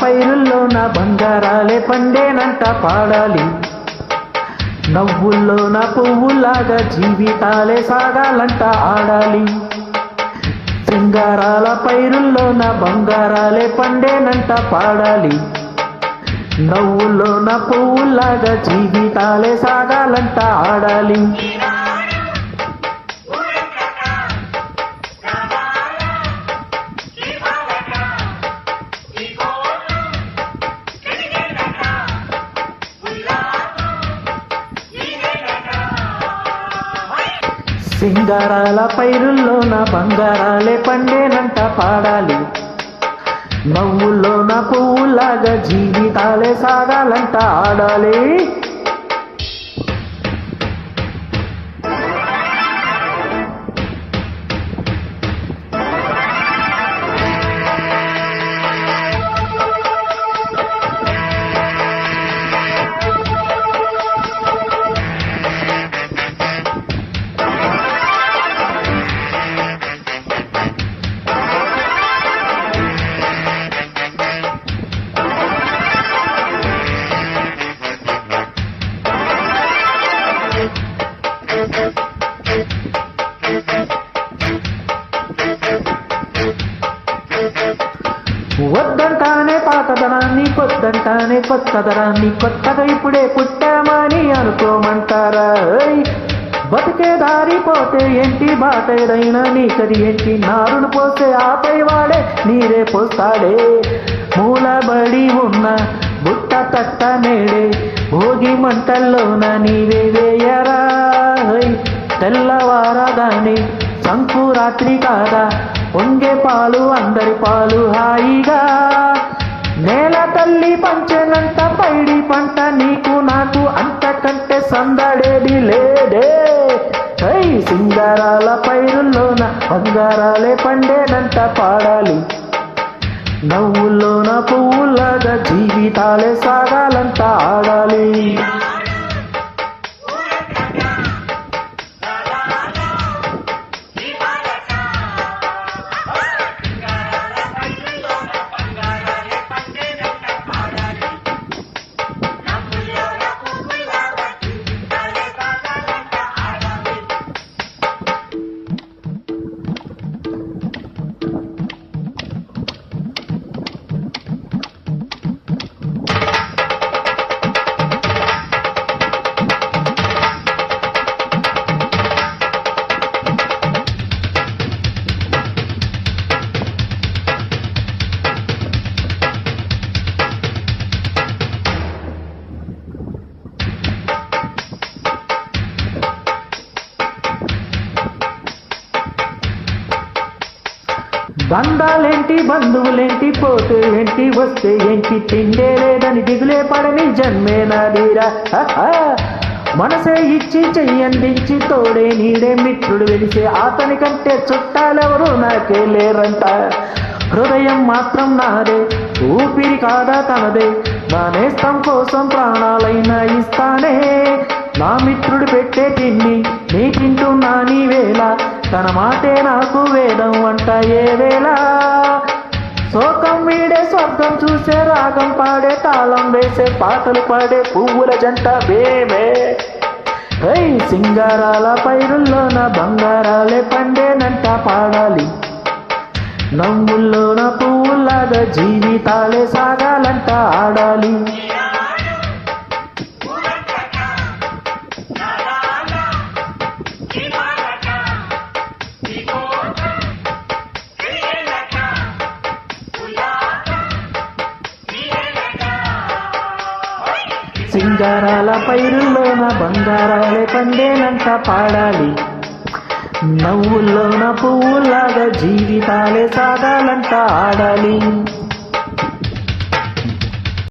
పైరుల్లోన బంగారాలే పండేనంట పాడాలి. నవ్వుల్లోన పువ్వులాగా జీవితాలే సాగాలంట ఆడాలి. సింగారాల పైరుల్లోన బంగారాలే పండేనంట పాడాలి. నవ్వుల్లోన పువ్వులాగా జీవితాలే సాగాలంట ఆడాలి. సింగారాల పైరుల్లోన బంగారాలే పండేనంట పాడాలి. నవ్వుల్లోన పువ్వులాగా జీవితాలే సాగాలంట ఆడాలి. వద్దంటానే పాతదనాన్ని, కొద్దంటానే కొత్తదనాన్ని, కొత్తగా ఇప్పుడే పుట్టామని అనుకోమంటారా? బతికే దారి పోతే ఏంటి, బాటేదైనా నీకది ఏంటి, నారును పోస్తే ఆపై వాడే నీరే పోస్తాడే. మూలబడి ఉన్న బుట్ట కట్ట నేడే భోగి మంటల్లోన నీవే వేయరా. తెల్లవారగానే సంకురాత్రి కాదా, పొంగే పాలు అందరి పాలు హాయిగా. నేల తల్లి పంచనంట పైడి పంట, నీకు నాకు అంతకంటే సందడేది లేదే. సింగారాల పైరుల్లోన బంగారాలే పండేనంట పాడాలి. నవ్వుల్లోన పువ్వులాగా జీవితాలే సాగాలంట ఆడాలి. బంధాలేంటి, బంధువులేంటి, పోతే ఏంటి, వస్తే ఏంటి, తిండే లేదని దిగులే పడని జన్మే నాదిరా. మనసే ఇచ్చి చెయ్యందించి తోడే నీడే మిత్రుడు వెలిసే, అతని కంటే చుట్టాలెవరు నాకే లేరంట. హృదయం మాత్రం నాదే, ఊపిరి కాదా తనదే, నా నేస్తం కోసం ప్రాణాలైనా ఇస్తానే. నా మిత్రుడు పెట్టే తిండి నీ తింటున్నా నీ వేళ, తన మాటే నాకు వేదం అంట ఏ వేళ. శోకం వీడే స్వర్గం చూసే, రాగం పాడే, తాళం వేసే, పాటలు పాడే పువ్వుల జంట బేమే. సింగారాల పైరుల్లోన బంగారాలే పండేనంట పాడాలి. నవ్వుల్లోన పువ్వులాగా జీవితాలే సాగాలంట ఆడాలి. సింగారాల పైరుల్లోన బంగారాలే పండేనంట పాడాలి. నవ్వుల్లోన పువ్వులాగా జీవితాలే సాగాలంట ఆడాలి.